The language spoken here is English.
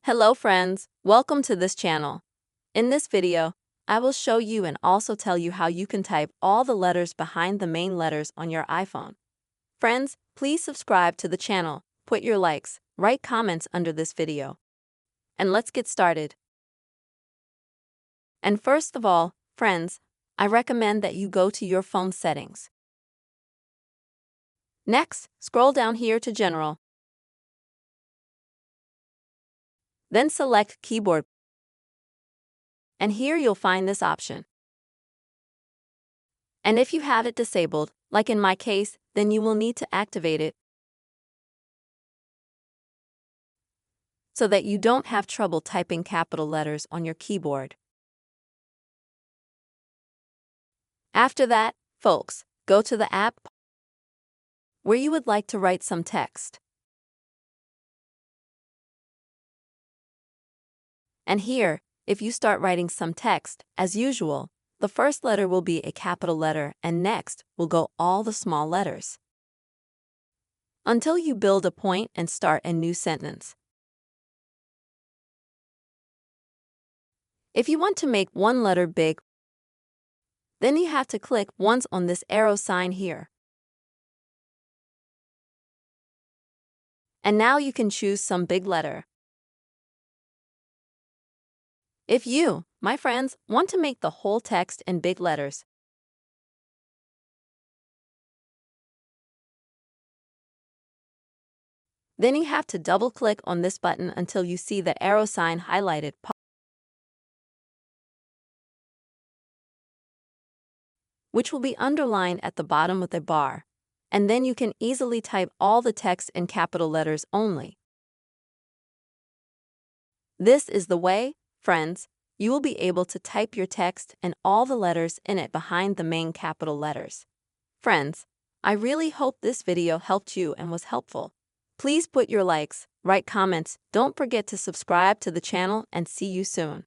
Hello friends, welcome to this channel. In this video, I will show you and also tell you how you can type all the letters behind the main letters on your iPhone. Friends, please subscribe to the channel, put your likes, write comments under this video. And let's get started. And first of all, friends, I recommend that you go to your phone settings. Next, scroll down here to General. Then select Keyboard. And here you'll find this option. And if you have it disabled, like in my case, then you will need to activate it so that you don't have trouble typing capital letters on your keyboard. After that, folks, go to the app where you would like to write some text. And here, if you start writing some text, as usual, the first letter will be a capital letter and next will go all the small letters, until you build a point and start a new sentence. If you want to make one letter big, then you have to click once on this arrow sign here. And now you can choose some big letter. If you, my friends, want to make the whole text in big letters, then you have to double-click on this button until you see the arrow sign highlighted, which will be underlined at the bottom with a bar, and then you can easily type all the text in capital letters only. This is the way, friends, you will be able to type your text and all the letters in it behind the main capital letters. Friends, I really hope this video helped you and was helpful. Please put your likes, write comments, don't forget to subscribe to the channel and see you soon.